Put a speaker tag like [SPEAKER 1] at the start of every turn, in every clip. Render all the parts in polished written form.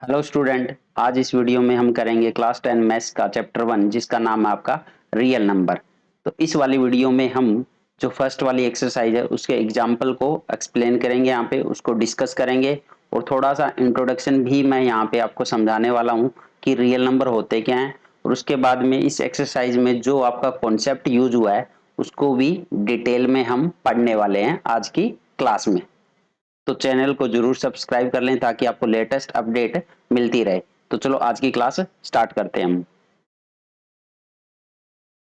[SPEAKER 1] Hello student. आज इस video में हम करेंगे क्लास 10 मैथ्स का चैप्टर 1 जिसका नाम है आपका रियल नंबर। तो इस वाली वीडियो में हम जो फर्स्ट वाली एक्सरसाइज है उसके एग्जाम्पल को एक्सप्लेन करेंगे, यहाँ पे उसको डिस्कस करेंगे और थोड़ा सा इंट्रोडक्शन भी मैं यहाँ पे आपको समझाने वाला हूँ कि रियल नंबर होते क्या हैं। और उसके बाद में इस एक्सरसाइज में जो आपका कॉन्सेप्ट यूज हुआ है उसको भी डिटेल में हम पढ़ने वाले हैं आज की क्लास में। तो चैनल को जरूर सब्सक्राइब कर लें ताकि आपको लेटेस्ट अपडेट मिलती रहे। तो चलो आज की क्लास स्टार्ट करते हैं हम।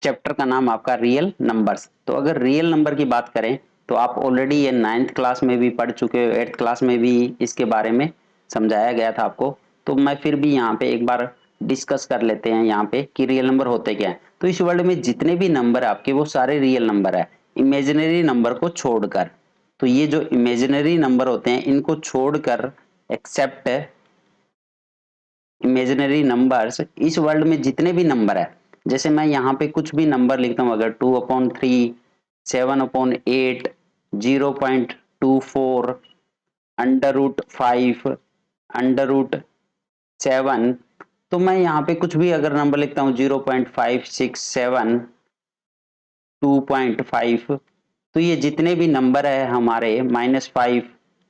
[SPEAKER 1] चैप्टर का नाम आपका रियल नंबर्स। तो अगर रियल नंबर की बात करें तो आप ऑलरेडी ये 9th क्लास में भी पढ़ चुके हो, 8th क्लास में भी इसके बारे में समझाया गया था आपको। तो मैं फिर भी यहाँ पे एक बार डिस्कस कर लेते हैं यहाँ पे कि रियल नंबर होते क्या है। तो इस वर्ल्ड में जितने भी नंबर है आपके वो सारे रियल नंबर है, इमेजिनरी नंबर को छोड़कर। तो ये जो इमेजिनरी नंबर होते हैं इनको छोड़कर, एक्सेप्ट इमेजिनरी नंबर्स, इस वर्ल्ड में जितने भी नंबर है, जैसे मैं यहाँ पे कुछ भी नंबर लिखता हूँ, अगर 2/3, 7/8, 0.24, √5, √7, तो मैं यहाँ पे कुछ भी अगर नंबर लिखता हूँ 0.567, 2.5, तो ये जितने भी नंबर है हमारे -5,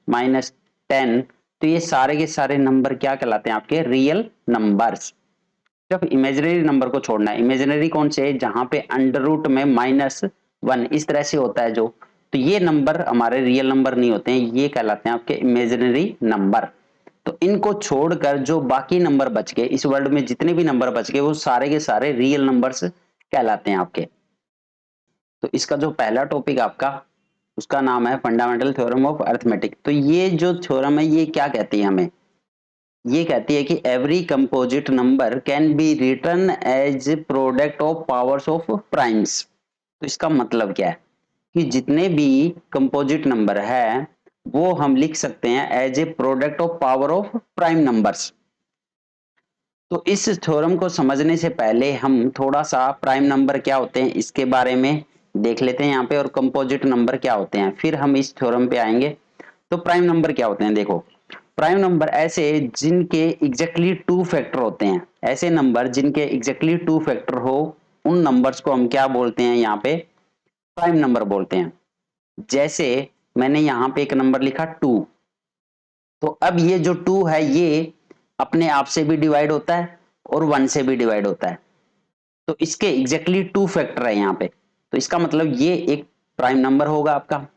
[SPEAKER 1] -10, तो ये सारे के सारे नंबर क्या कहलाते हैं आपके रियल नंबर्स। जब इमेजिनरी नंबर को छोड़ना है, इमेजिनरी कौन से है जहां पे अंडर रूट में -1 इस तरह से होता है जो, तो ये नंबर हमारे रियल नंबर नहीं होते हैं, ये कहलाते हैं आपके इमेजिनरी नंबर। तो इनको छोड़कर जो बाकी नंबर बच गए, इस वर्ल्ड में जितने भी नंबर बच गए वो सारे के सारे रियल नंबर्स कहलाते हैं आपके। तो इसका जो पहला टॉपिक आपका उसका नाम है फंडामेंटल थ्योरम ऑफ अरिथमेटिक। तो ये जो थ्योरम है ये क्या कहती है हमें, ये कहती है कि every composite number can be written as product of powers of primes. तो इसका मतलब क्या है कि जितने भी कंपोजिट नंबर है वो हम लिख सकते हैं as a product of power of prime numbers. तो इस थ्योरम को समझने से पहले हम थोड़ा सा प्राइम नंबर क्या होते हैं इसके बारे में देख लेते हैं यहाँ पे, और कंपोजिट नंबर क्या होते हैं, फिर हम इस थ्योरम पे आएंगे। तो प्राइम नंबर क्या होते हैं, देखो प्राइम नंबर ऐसे जिनके एग्जैक्टली 2 फैक्टर होते हैं, ऐसे नंबर जिनके एग्जैक्टली 2 फैक्टर हो उन नंबर्स को हम क्या बोलते हैं यहाँ पे, प्राइम नंबर बोलते हैं। जैसे मैंने यहाँ पे एक नंबर लिखा 2, तो अब ये जो 2 है ये अपने आप से भी डिवाइड होता है और 1 से भी डिवाइड होता है। तो इसके एग्जैक्टली 2 फैक्टर है यहाँ पे, तो इसका मतलब ये एक प्राइम नंबर होगा आपका।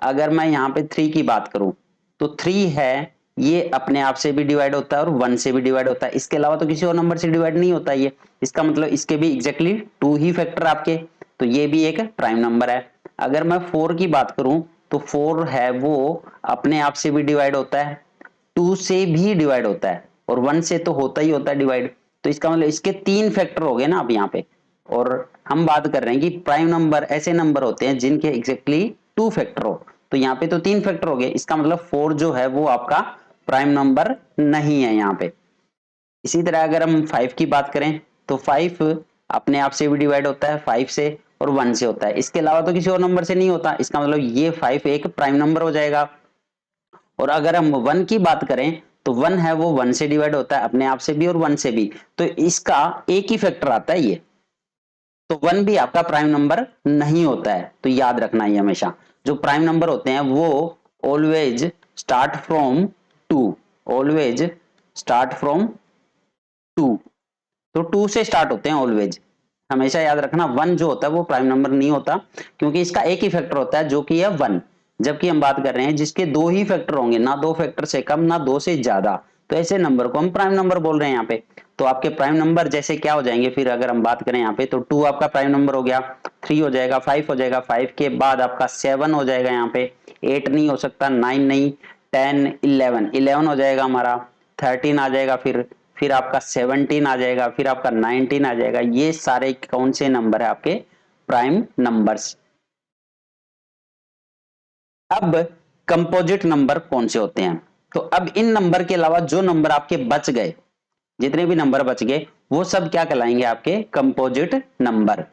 [SPEAKER 1] अगर मैं यहाँ पे 3 की बात करूं तो 3 है, ये अपने आप से भी डिवाइड होता है और 1 से भी डिवाइड होता है, इसके अलावा तो किसी और नंबर से डिवाइड नहीं होता ये। इसका मतलब इसके भी एग्जैक्टली 2 ही फैक्टर आपके, तो ये भी एक प्राइम नंबर है। अगर मैं 4 की बात करूं तो 4 है वो अपने आप से भी डिवाइड होता है, 2 से भी डिवाइड होता है और 1 से तो होता ही होता है डिवाइड। तो इसका मतलब इसके 3 फैक्टर हो गए ना आप यहाँ पे। और हम बात कर रहे हैं कि प्राइम नंबर ऐसे नंबर होते हैं जिनके एग्जैक्टली 2 फैक्टर हो, तो यहाँ पे तो 3 फैक्टर हो गए, इसका मतलब 4 जो है वो आपका प्राइम नंबर नहीं है यहाँ पे। इसी तरह अगर हम 5 की बात करें तो 5 अपने आप से भी डिवाइड होता है, 5 से और 1 से होता है, इसके अलावा तो किसी और नंबर से नहीं होता, इसका मतलब ये 5 एक प्राइम नंबर हो जाएगा। और अगर हम 1 की बात करें तो 1 है वो 1 से डिवाइड होता है अपने आप से भी और 1 से भी, तो इसका एक ही फैक्टर आता है ये, तो 1 भी आपका प्राइम नंबर नहीं होता है। तो याद रखना ये हमेशा जो प्राइम नंबर होते हैं वो always start from 2, always start from 2, तो 2 से स्टार्ट होते हैं ऑलवेज। हमेशा याद रखना 1 जो होता है वो प्राइम नंबर नहीं होता, क्योंकि इसका एक ही फैक्टर होता है जो कि है 1। जबकि हम बात कर रहे हैं जिसके 2 ही फैक्टर होंगे, ना 2 फैक्टर से कम ना 2 से ज्यादा, तो ऐसे नंबर को हम प्राइम नंबर बोल रहे हैं यहाँ पे। तो आपके प्राइम नंबर जैसे क्या हो जाएंगे, फिर अगर हम बात करें यहाँ पे तो 2 आपका प्राइम नंबर हो गया, 3 हो जाएगा, 5 हो जाएगा, 5 के बाद आपका 7 हो जाएगा, यहाँ पे 8 नहीं हो सकता, 9 नहीं, 10, 11, 11 हो जाएगा हमारा, 13 आ जाएगा, फिर आपका 17 आ जाएगा, फिर आपका 19 आ जाएगा। ये सारे कौन से नंबर है आपके प्राइम नंबर्स। अब कंपोजिट नंबर कौन से होते हैं, तो अब इन नंबर के अलावा जो नंबर आपके बच गए, जितने भी नंबर बच गए वो सब क्या कहलाएंगे आपके कंपोजिट नंबर।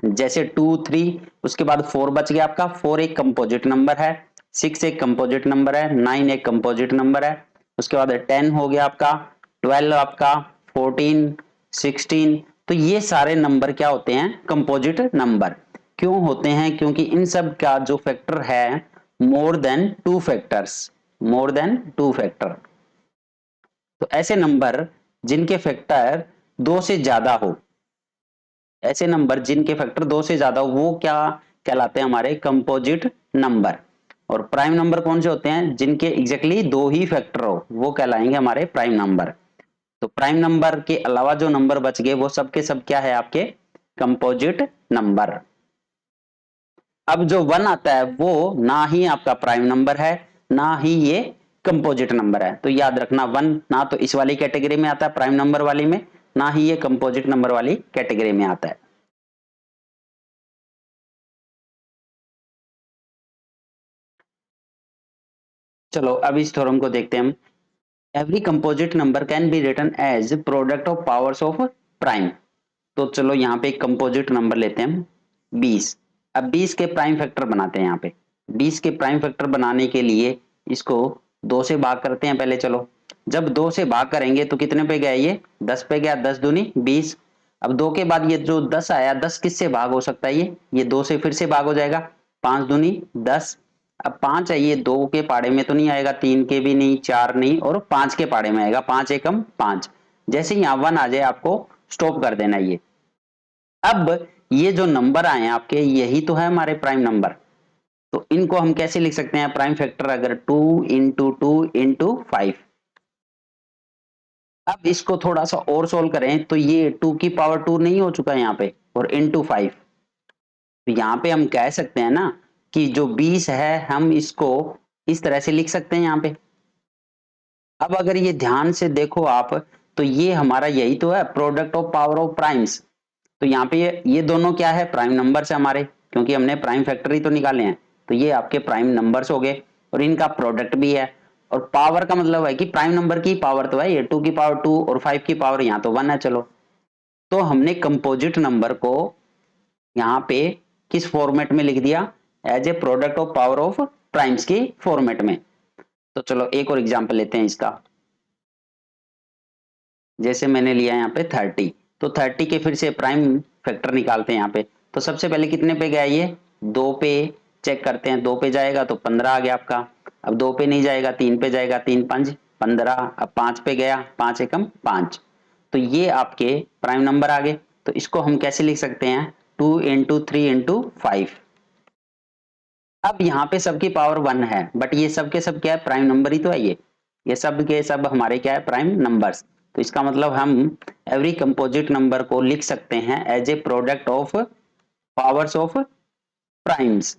[SPEAKER 1] जैसे 2, 3, उसके बाद 4 बच गया आपका, 4 एक कंपोजिट नंबर है, 6 एक कंपोजिट नंबर है, 9 एक कंपोजिट नंबर है, उसके बाद 10 हो गया आपका, 12 आपका, 14, 16। तो ये सारे नंबर क्या होते हैं, कंपोजिट नंबर। क्यों होते हैं, क्योंकि इन सब का जो फैक्टर है more than 2 factors, more than 2 factor. तो ऐसे नंबर जिनके फैक्टर 2 से ज्यादा हो, ऐसे नंबर जिनके फैक्टर 2 से ज्यादा हो वो क्या कहलाते हैं, हमारे कंपोजिट नंबर। और प्राइम नंबर कौन से होते हैं, जिनके एग्जैक्टली 2 ही फैक्टर हो, वो कहलाएंगे हमारे प्राइम नंबर। तो प्राइम नंबर के अलावा जो नंबर बच गए वो सब के सब क्या है, आपके कंपोजिट नंबर। अब जो 1 आता है वो ना ही आपका प्राइम नंबर है, ना ही ये कंपोजिट नंबर है। तो याद रखना 1 ना तो इस वाली कैटेगरी में आता है प्राइम नंबर वाली में, ना ही ये कंपोजिट नंबर वाली कैटेगरी में आता है। चलो अब इस थ्योरम को देखते हैं हम। Every composite number can be written as product of powers of prime. तो चलो यहाँ पे एक कंपोजिट नंबर लेते हैं हम 20। अब 20 के प्राइम फैक्टर बनाते हैं। यहाँ पे 20 के प्राइम फैक्टर बनाने के लिए इसको 2 से भाग करते हैं पहले। चलो जब 2 से भाग करेंगे तो कितने पे गया, ये 10 पे गया, 10 दूनी 20। अब 2 के बाद ये जो 10 आया, 10 किससे भाग हो सकता है, ये 2 से फिर से भाग हो जाएगा, 5 दूनी 10। अब 5 है, ये 2 के पाड़े में तो नहीं आएगा, 3 के भी नहीं, 4 नहीं, और 5 के पाड़े में आएगा, 5 एकम 5। जैसे ही यहाँ 1 आ जाए आपको स्टॉप कर देना ये। अब ये जो नंबर आए हैं आपके, यही तो है हमारे प्राइम नंबर। तो इनको हम कैसे लिख सकते हैं, प्राइम फैक्टर अगर 2 इंटू 2 इंटू 5। अब इसको थोड़ा सा और सोल्व करें तो ये 2 की पावर 2 नहीं हो चुका है यहाँ पे, और इंटू 5। तो यहाँ पे हम कह सकते हैं ना कि जो 20 है हम इसको इस तरह से लिख सकते हैं यहाँ पे। अब अगर ये ध्यान से देखो आप, तो ये हमारा यही तो है product of power of primes. तो यहाँ पे ये दोनों क्या है, प्राइम नंबर्स है हमारे, क्योंकि हमने प्राइम फैक्टर ही तो निकाले हैं। तो ये आपके प्राइम नंबर्स हो गए और इनका प्रोडक्ट भी है। और पावर का मतलब है कि प्राइम नंबर की पावर तो है ये 2 की पावर 2 और 5 की पावर यहाँ तो 1 है। चलो तो हमने कंपोजिट नंबर को यहाँ पे किस फॉर्मेट में लिख दिया, as a product of power of primes की फॉर्मेट में। तो चलो एक और एग्जांपल लेते हैं इसका। जैसे मैंने लिया यहाँ पे 30, तो 30 के फिर से प्राइम फैक्टर निकालते हैं यहाँ पे। तो सबसे पहले कितने पे गया, ये 2 पे चेक करते हैं, 2 पे जाएगा तो 15 आ गया आपका। अब 2 पे नहीं जाएगा, 3 पे जाएगा, 3 5 15। अब 5 पे गया, 5 एकम 5। तो ये आपके प्राइम नंबर आ गए। तो इसको हम कैसे लिख सकते हैं, 2 इंटू 3 इंटू 5। अब यहाँ पे सबकी पावर 1 है, बट ये सब के सब क्या है, प्राइम नंबर ही तो है ये सब के सब हमारे क्या है, प्राइम नंबर्स। तो इसका मतलब हम एवरी कंपोजिट नंबर को लिख सकते हैं as a product of powers of primes.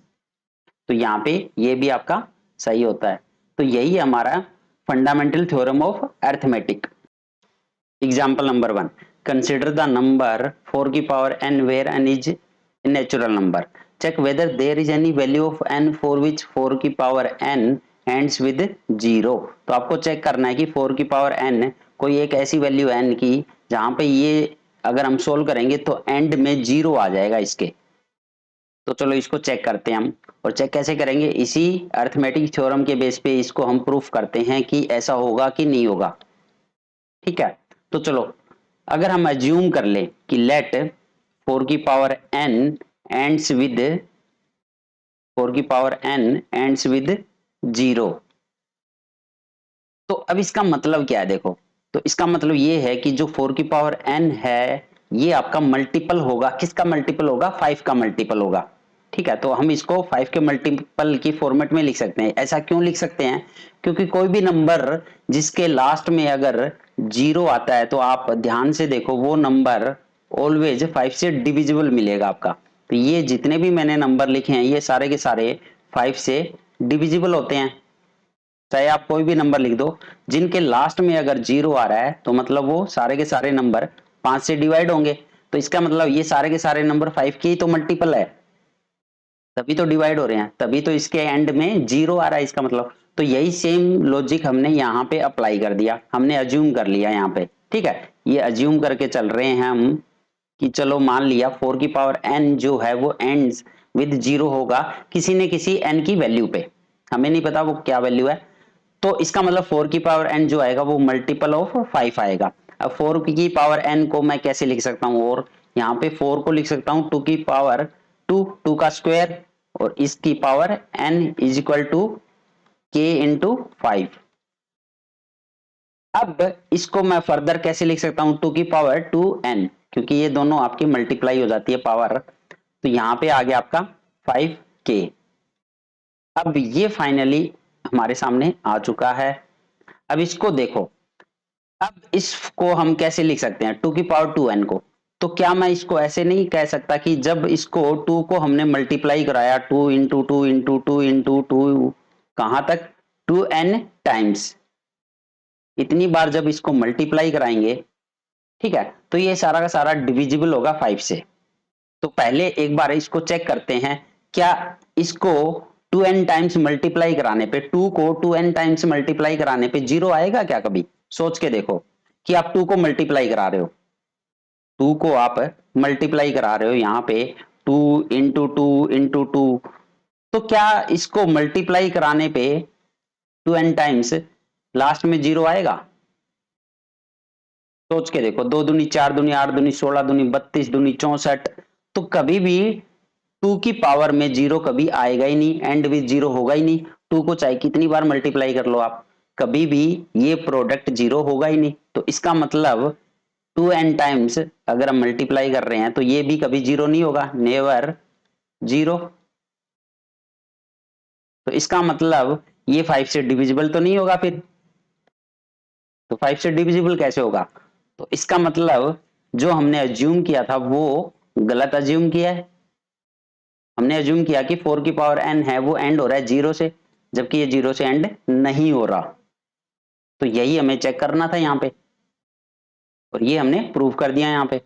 [SPEAKER 1] तो यहाँ पे ये भी आपका सही होता है। तो यही है हमारा fundamental theorem of arithmetic. Example number 1, consider the number 4 की power n where n is a natural number. Check whether there is any value of n for which 4 की पावर n ends with 0. तो आपको check करना है कि 4 की power n कोई एक ऐसी वैल्यू n की जहां पे ये अगर हम सोल्व करेंगे तो एंड में 0 आ जाएगा इसके। तो चलो इसको चेक करते हैं हम। और चेक कैसे करेंगे, इसी अरिथमेटिक थ्योरम के बेस पे इसको हम प्रूफ करते हैं कि ऐसा होगा कि नहीं होगा। ठीक है, तो चलो अगर हम अज्यूम कर ले कि लेट 4 की पावर n एंड्स विद 4 की पावर n एंड्स विद 0। तो अब इसका मतलब क्या है, देखो तो इसका मतलब ये है कि जो 4 की पावर n है ये आपका मल्टीपल होगा, किसका मल्टीपल होगा, 5 का मल्टीपल होगा। ठीक है, तो हम इसको 5 के मल्टीपल की फॉर्मेट में लिख सकते हैं। ऐसा क्यों लिख सकते हैं, क्योंकि कोई भी नंबर जिसके लास्ट में अगर 0 आता है तो आप ध्यान से देखो वो नंबर ऑलवेज 5 से डिविजिबल मिलेगा आपका। तो ये जितने भी मैंने नंबर लिखे हैं ये सारे के सारे 5 से डिविजिबल होते हैं। चाहे आप कोई भी नंबर लिख दो, जिनके लास्ट में अगर 0 आ रहा है तो मतलब वो सारे के सारे नंबर 5 से डिवाइड होंगे। तो इसका मतलब ये सारे के सारे नंबर 5 के ही तो मल्टीपल है, तभी तो डिवाइड हो रहे हैं, तभी तो इसके एंड में 0 आ रहा है इसका मतलब। तो यही सेम लॉजिक हमने यहाँ पे अप्लाई कर दिया, हमने अज्यूम कर लिया यहाँ पे। ठीक है, ये अज्यूम करके चल रहे हैं हम कि चलो मान लिया 4 की पावर n जो है वो एंड्स विद 0 होगा किसी न किसी n की वैल्यू पे, हमें नहीं पता वो क्या वैल्यू है। तो इसका मतलब 4 की पावर n जो आएगा वो मल्टीपल ऑफ 5 आएगा। अब 4 की पावर n को मैं कैसे लिख सकता हूँ, और यहाँ पे 4 को लिख सकता हूँ 2 की पावर 2 का स्क्वायर, और इसकी power n is equal to k into 5। अब इसको मैं फर्दर कैसे लिख सकता हूं, 2 की पावर 2n, क्योंकि ये दोनों आपकी मल्टीप्लाई हो जाती है पावर, तो यहां पे आ गया आपका 5k। अब ये फाइनली हमारे सामने आ चुका है। अब इसको देखो, अब इसको हम कैसे लिख सकते हैं 2 की पावर 2n को, तो क्या मैं इसको ऐसे नहीं कह सकता कि जब इसको 2 को हमने मल्टीप्लाई कराया 2 इंटू 2 इंटू 2 इंटू 2, कहां तक 2n टाइम्स, इतनी बार जब इसको मल्टीप्लाई कराएंगे, ठीक है, तो ये सारा का सारा डिविजिबल होगा 5 से। तो पहले एक बार इसको चेक करते हैं, क्या इसको 2n टाइम्स मल्टीप्लाई कराने पे, 2 को 2n टाइम्स मल्टीप्लाई कराने पे 0 आएगा क्या? कभी सोच के देखो कि आप 2 को मल्टीप्लाई करा रहे हो, 2 को आप मल्टीप्लाई करा रहे हो यहाँ पे 2 इंटू 2 इंटू 2, तो क्या इसको मल्टीप्लाई कराने पे 2n टाइम्स लास्ट में 0 आएगा? सोच के देखो, 2 दूनी 4 दूनी 8 दूनी 16 दूनी 32 दूनी 64, तो कभी भी 2 की पावर में 0 कभी आएगा ही नहीं, एंड विद 0 होगा ही नहीं। 2 को चाहे कितनी बार मल्टीप्लाई कर लो आप, कभी भी ये प्रोडक्ट 0 होगा ही नहीं। तो इसका मतलब 2n टाइम्स अगर हम मल्टीप्लाई कर रहे हैं तो ये भी कभी 0 नहीं होगा, नेवर 0। तो इसका मतलब ये 5 से डिविजिबल तो नहीं होगा फिर, तो 5 से डिविजिबल कैसे होगा? तो इसका मतलब जो हमने अज्यूम किया था वो गलत अज्यूम किया है। हमने अज्यूम किया कि 4 की पावर n है वो एंड हो रहा है 0 से, जबकि ये 0 से एंड नहीं हो रहा। तो यही हमें चेक करना था यहाँ पे, और ये हमने प्रूव कर दिया यहाँ पे।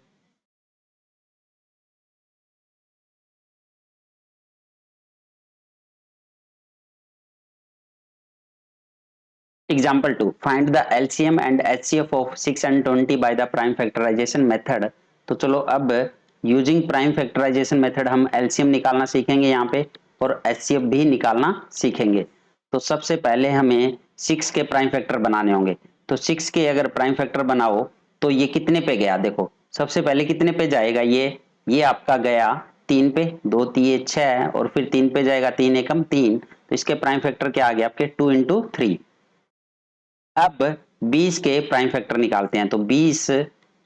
[SPEAKER 1] Example 2, find the LCM and HCF of 6 and 20 by the prime factorization method। तो चलो अब यूजिंग प्राइम फैक्टराइजेशन मेथड हम एलसीएम निकालना सीखेंगे यहाँ पे, और एचसीएफ भी निकालना सीखेंगे। तो सबसे पहले हमें 6 के प्राइम फैक्टर बनाने होंगे। तो 6 के अगर प्राइम फैक्टर बनाओ तो ये कितने पे गया, देखो सबसे पहले कितने पे जाएगा, ये आपका गया 3 पे, 2 3 6, और फिर 3 पे जाएगा, 3 एकम 3, तो इसके प्राइम फैक्टर क्या आ गया आपके 2 इंटू 3। अब 20 के प्राइम फैक्टर निकालते हैं, तो 20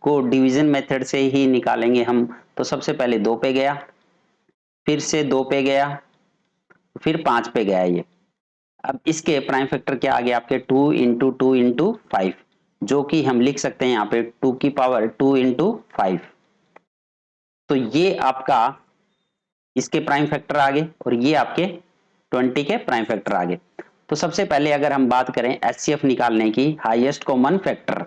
[SPEAKER 1] को डिवीजन मेथड से ही निकालेंगे हम। तो सबसे पहले 2 पे गया, फिर से 2 पे गया, फिर 5 पे गया ये। अब इसके प्राइम फैक्टर क्या आ गया आपके 2 इंटू 2 इंटू 5, जो कि हम लिख सकते हैं यहाँ पे 2 की पावर 2 इंटू 5। तो ये आपका इसके प्राइम फैक्टर आ गए, और ये आपके 20 के प्राइम फैक्टर आ गए। तो सबसे पहले अगर हम बात करें एचसीएफ निकालने की, हाईएस्ट कॉमन फैक्टर,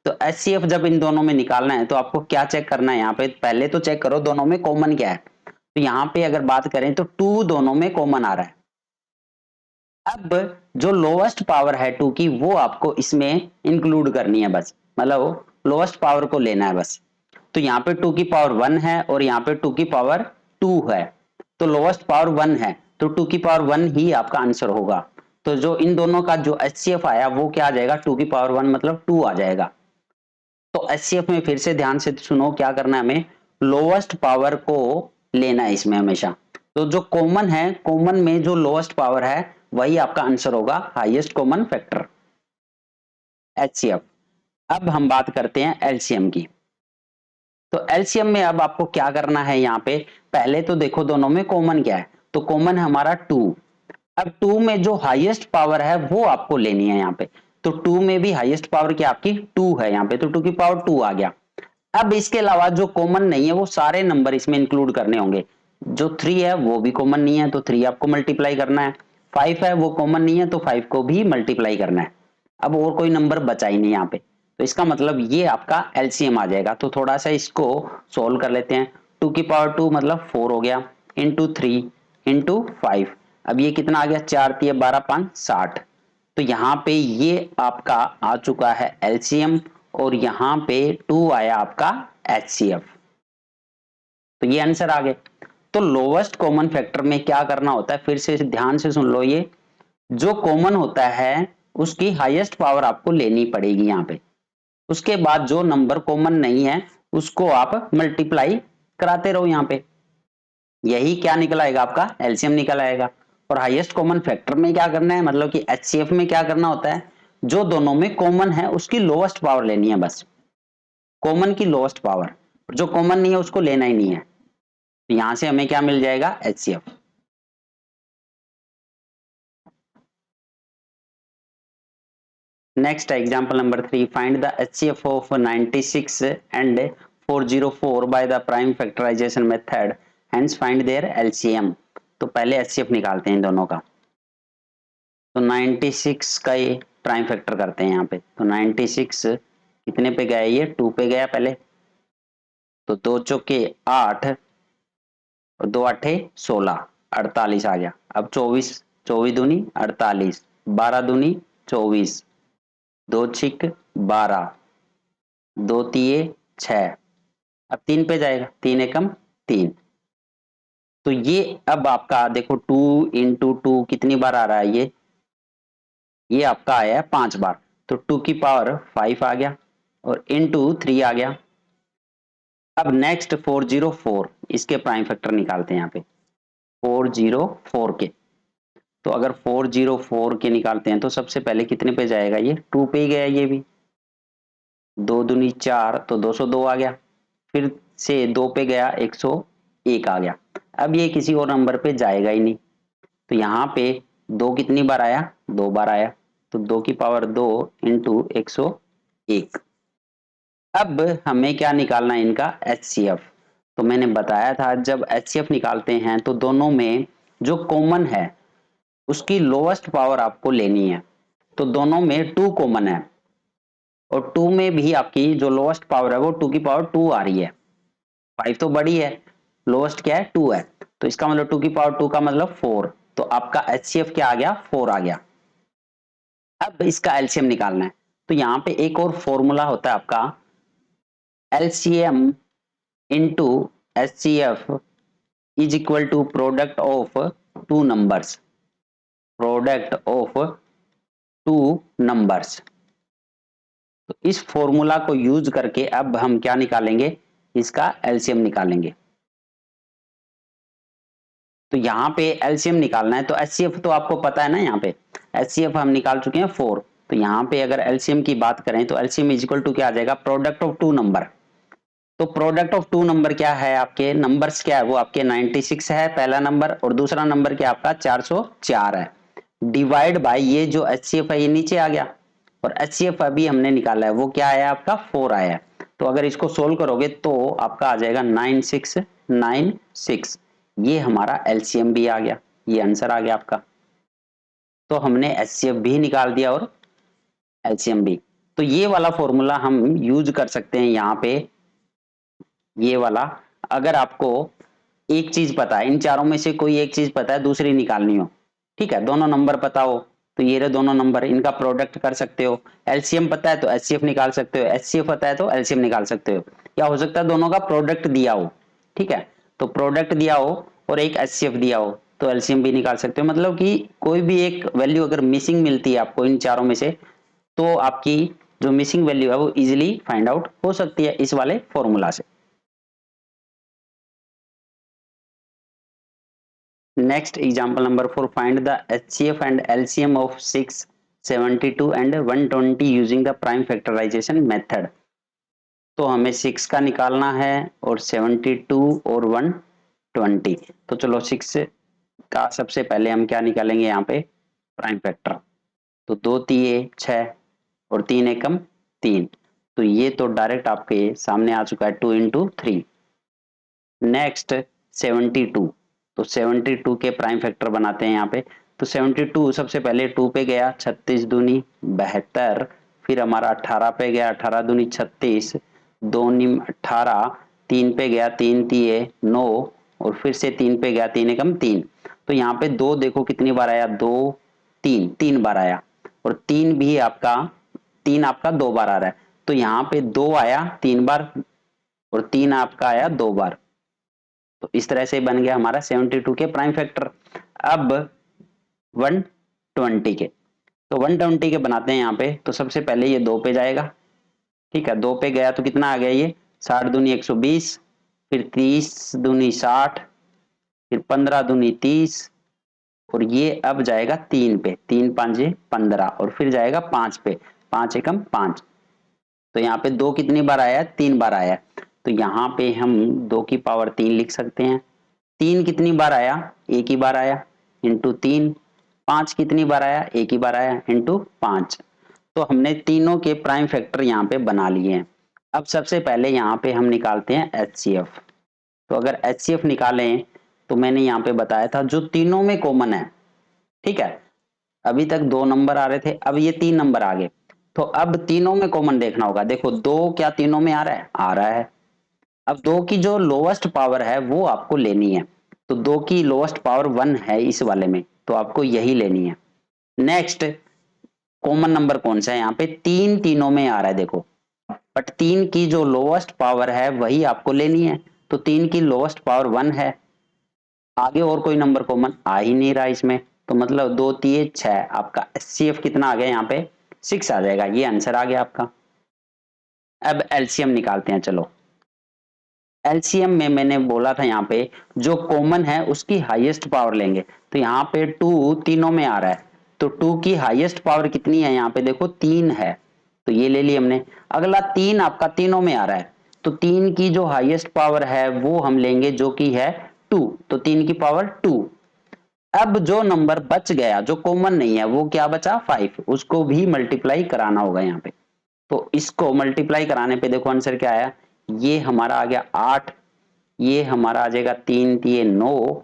[SPEAKER 1] तो एचसीएफ जब इन दोनों में निकालना है तो आपको क्या चेक करना है, यहाँ पे पहले तो चेक करो दोनों में कॉमन क्या है। तो यहाँ पे अगर बात करें तो 2 दोनों में कॉमन आ रहा है। अब जो लोवेस्ट पावर है 2 की वो आपको इसमें इंक्लूड करनी है बस, मतलब लोवेस्ट पावर को लेना है बस। तो यहाँ पे 2 की पावर 1 है और यहाँ पे 2 की पावर 2 है, तो लोवेस्ट पावर 1 है, तो 2 की पावर 1 ही आपका आंसर होगा। तो जो इन दोनों का जो एचसीएफ आया वो क्या आ जाएगा, 2 की पावर 1 मतलब 2 आ जाएगा। तो एचसीएफ में फिर से ध्यान से सुनो, क्या करना है हमें, लोवेस्ट पावर को लेना है इसमें हमेशा। तो जो कॉमन है, कॉमन में जो लोवेस्ट पावर है वही आपका आंसर होगा, हाईएस्ट कॉमन फैक्टर एचसीएफ। अब हम बात करते हैं एलसीएम की। तो एलसीएम में अब आपको क्या करना है, यहाँ पे पहले तो देखो दोनों में कॉमन क्या है, तो कॉमन है हमारा 2। अब 2 में जो हाईएस्ट पावर है वो आपको लेनी है यहाँ पे। तो 2 में भी हाईएस्ट पावर क्या आपकी 2 है यहाँ पे, तो 2 की पावर 2 आ गया। अब इसके अलावा जो कॉमन नहीं है वो सारे नंबर इसमें इंक्लूड करने होंगे। जो 3 है वो भी कॉमन नहीं है, तो 3 आपको मल्टीप्लाई करना है। 5 है वो कॉमन नहीं है, तो 5 को भी मल्टीप्लाई करना है। अब और कोई नंबर बचा ही नहीं यहाँ पे, तो इसका मतलब ये आपका एलसीएम आ जाएगा। तो थोड़ा सा इसको सोल्व कर लेते हैं। 2 की पावर 2 मतलब 4 हो गया, इंटू 3 इंटू 5। अब ये कितना आ गया, 4 3 12 5 60। तो यहाँ पे ये आपका आ चुका है एलसीएम, और यहाँ पे 2 आया आपका एचसीएफ। तो ये आंसर आ गए। तो लोवेस्ट कॉमन फैक्टर में क्या करना होता है, फिर से ध्यान से सुन लो, ये जो कॉमन होता है उसकी हाईएस्ट पावर आपको लेनी पड़ेगी यहाँ पे। उसके बाद जो नंबर कॉमन नहीं है उसको आप मल्टीप्लाई कराते रहो यहाँ पे, यही क्या निकल आएगा आपका एलसीएम निकल आएगा। और हाईएस्ट कॉमन फैक्टर में क्या करना है, मतलब कि एचसीएफ में क्या करना होता है, जो दोनों में कॉमन है उसकी लोएस्ट पावर लेनी है, बस कॉमन की लोएस्ट पावर, जो कॉमन नहीं है उसको लेना ही नहीं है। तो यहां से हमें क्या मिल जाएगा HCF. Next example number 3, find the HCF of 96 and 404 by the prime factorization method, hence find their LCM. तो पहले एचसीएफ निकालते हैं इन दोनों का। तो 96 का ये प्राइम फैक्टर करते हैं यहाँ पे। तो 96 कितने पे गया, ये 2 पे गया पहले, तो 2 चौके 8 और 2 आठे 16, 48 आ गया। अब 24, 24 दूनी 48, 12 दूनी 24, 2 छिक 12, 2 तिये 6, अब 3 पे जाएगा, 3 एकम 3। तो ये अब आपका देखो 2 इंटू 2 कितनी बार आ रहा है, ये आपका आया है 5 बार। तो 2 की पावर 5 आ गया और इंटू 3 आ गया। अब नेक्स्ट 404, इसके प्राइम फैक्टर निकालते हैं यहाँ पे 404 के। तो अगर 404 के निकालते हैं तो सबसे पहले कितने पे जाएगा, ये 2 पे ही गया, ये भी 2 दूनी 4, तो 202 आ गया। फिर से 2 पे गया 101 आ गया। अब ये किसी और नंबर पे जाएगा ही नहीं, तो यहाँ पे 2 कितनी बार आया, 2 बार आया। तो 2 की पावर 2 इंटू 101। अब हमें क्या निकालना है, इनका एचसीएफ। तो मैंने बताया था जब एचसीएफ निकालते हैं तो दोनों में जो कॉमन है उसकी लोएस्ट पावर आपको लेनी है। तो दोनों में 2 कॉमन है और 2 में भी आपकी जो लोएस्ट पावर है वो 2 की पावर 2 आ रही है। 5 तो बड़ी है, लोएस्ट क्या है 2 है, तो इसका मतलब 2 की पावर 2 का मतलब 4। तो आपका एचसीएफ क्या आ गया, 4 आ गया। अब इसका एलसीएम निकालना है। तो यहाँ पे एक और फॉर्मूला होता है आपका, LCM into HCF is equal to product of two numbers, product of two numbers. तो इस फॉर्मूला को यूज करके अब हम क्या निकालेंगे, इसका एलसीएम निकालेंगे। तो यहाँ पे एलसीएम निकालना है, तो एचसीएफ तो आपको पता है ना, यहाँ पे एचसीएफ हम निकाल चुके हैं 4। तो यहाँ पे अगर एलसीएम की बात करें तो एलसीएम इज इक्वल टू क्या आ जाएगा, प्रोडक्ट ऑफ टू नंबर। तो प्रोडक्ट ऑफ टू नंबर क्या है, आपके नंबर्स क्या है, वो आपके 96 है पहला नंबर और दूसरा नंबर क्या आपका 404 है। डिवाइड बाय ये जो एचसीएफ है ये नीचे आ गया, और एचसीएफ अभी हमने निकाला है वो क्या आया आपका 4 आया है। तो अगर इसको सोल्व करोगे तो आपका आ जाएगा 9696, ये हमारा एलसीएम भी आ गया, ये आंसर आ गया आपका। तो हमने एचसीएफ भी निकाल दिया और एलसीएम भी। तो ये वाला फॉर्मूला हम यूज कर सकते हैं यहाँ पे, ये वाला। अगर आपको एक चीज पता है, इन चारों में से कोई एक चीज पता है दूसरी निकालनी हो, ठीक है, दोनों नंबर पता हो, तो ये रहे दोनों नंबर, इनका प्रोडक्ट कर सकते हो। एलसीएम पता है तो एचसीएफ निकाल सकते हो, एचसीएफ पता है तो एलसीएम निकाल सकते हो। या हो सकता है दोनों का प्रोडक्ट दिया हो, ठीक है, तो प्रोडक्ट दिया हो और एक एचसीएफ दिया हो तो एलसीएम भी निकाल सकते हो। मतलब कि कोई भी एक वैल्यू अगर मिसिंग मिलती है आपको इन चारों में से, तो आपकी जो मिसिंग वैल्यू है वो इजिली फाइंड आउट हो सकती है इस वाले फॉर्मूला से। Next example number 4, find the HCF and LCM of 6, 72 and 120 using the prime factorization method। तो हमें 6 का निकालना है और 72 और 120। तो चलो 6 का सबसे पहले हम क्या निकालेंगे यहाँ पे, प्राइम फैक्टर। तो 2 तिये 6 और 3 एकम 3, तो ये तो डायरेक्ट आपके सामने आ चुका है 2 इंटू 3। नेक्स्ट 72, तो 72 के प्राइम फैक्टर बनाते हैं यहाँ पे। तो 72 सबसे पहले 2 पे गया, 36 दूनी 72, फिर हमारा 18 पे गया, 18 दूनी 36, 2 निम 18, 3 पे गया, 3 तिये 9 और फिर से 3 पे गया, 3 एकम 3। तो यहाँ पे 2 देखो कितनी बार आया, 2 3 3 बार आया, और 3 भी आपका 3 आपका 2 बार आ रहा है। तो यहाँ पे 2 आया 3 बार और 3 आपका आया 2 बार। तो इस तरह से बन गया हमारा 72 के प्राइम फैक्टर। अब 120 के, तो 120 के बनाते हैं यहाँ पे। तो सबसे पहले ये 2 पे जाएगा, ठीक है, 2 पे गया तो कितना आ गया ये 60 दूनी 120, फिर 30 दूनी 60, फिर 15 दूनी 30, और ये अब जाएगा 3 पे, 3 5 15, और फिर जाएगा 5 पे, 5 एकम 5। तो यहाँ पे 2 कितनी बार आया है, 3 बार आया है। तो यहाँ पे हम 2 की पावर 3 लिख सकते हैं। 3 कितनी बार आया, एक ही बार आया, इंटू 3। 5 कितनी बार आया, एक ही बार आया, इंटू 5। तो हमने तीनों के प्राइम फैक्टर यहाँ पे बना लिए हैं। अब सबसे पहले यहाँ पे हम निकालते हैं HCF। तो अगर HCF निकालें तो मैंने यहाँ पे बताया था जो तीनों में कॉमन है, ठीक है, अभी तक 2 नंबर आ रहे थे, अब ये 3 नंबर आ गए। तो अब तीनों में कॉमन देखना होगा। देखो 2 क्या तीनों में आ रहा है, आ रहा है। अब 2 की जो लोवेस्ट पावर है वो आपको लेनी है। तो 2 की लोवेस्ट पावर 1 है इस वाले में, तो आपको यही लेनी है। नेक्स्ट कॉमन नंबर कौन सा है, यहाँ पे 3 तीनों में आ रहा है देखो, बट 3 की जो लोवेस्ट पावर है वही आपको लेनी है। तो 3 की लोवेस्ट पावर 1 है, आगे और कोई नंबर कॉमन आ ही नहीं रहा इसमें। तो मतलब 2 3 6, आपका HCF कितना आ गया यहाँ पे 6 आ जाएगा। ये आंसर आ गया आपका। अब एलसीएम निकालते हैं, चलो। एलसीएम में मैंने बोला था यहाँ पे जो कॉमन है उसकी हाईएस्ट पावर लेंगे। तो यहाँ पे 2 तीनों में आ रहा है, तो 2 की हाईएस्ट पावर कितनी है, यहाँ पे देखो 3 है, तो ये ले ली हमने। अगला 3 आपका तीनों में आ रहा है, तो 3 की जो हाईएस्ट पावर है वो हम लेंगे जो कि है 2, तो 3 की पावर 2। अब जो नंबर बच गया जो कॉमन नहीं है वो क्या बचा 5, उसको भी मल्टीप्लाई कराना होगा यहाँ पे। तो इसको मल्टीप्लाई कराने पे देखो आंसर क्या आया, ये हमारा आ गया 8, ये हमारा आ जाएगा 3 3 9,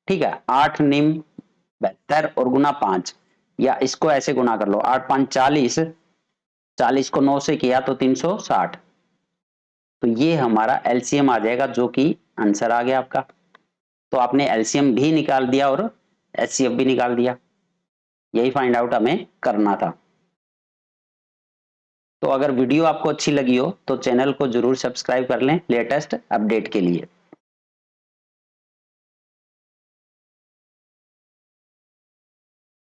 [SPEAKER 1] ठीक है, 8 निम 72 और गुना 5, या इसको ऐसे गुना कर लो, 8 5 40, 40 को 9 से किया तो 360। तो ये हमारा एलसीएम आ जाएगा जो कि आंसर आ गया आपका। तो आपने एलसीएम भी निकाल दिया और एचसीएफ भी निकाल दिया, यही फाइंड आउट हमें करना था। तो अगर वीडियो आपको अच्छी लगी हो तो चैनल को जरूर सब्सक्राइब कर लें लेटेस्ट अपडेट के लिए।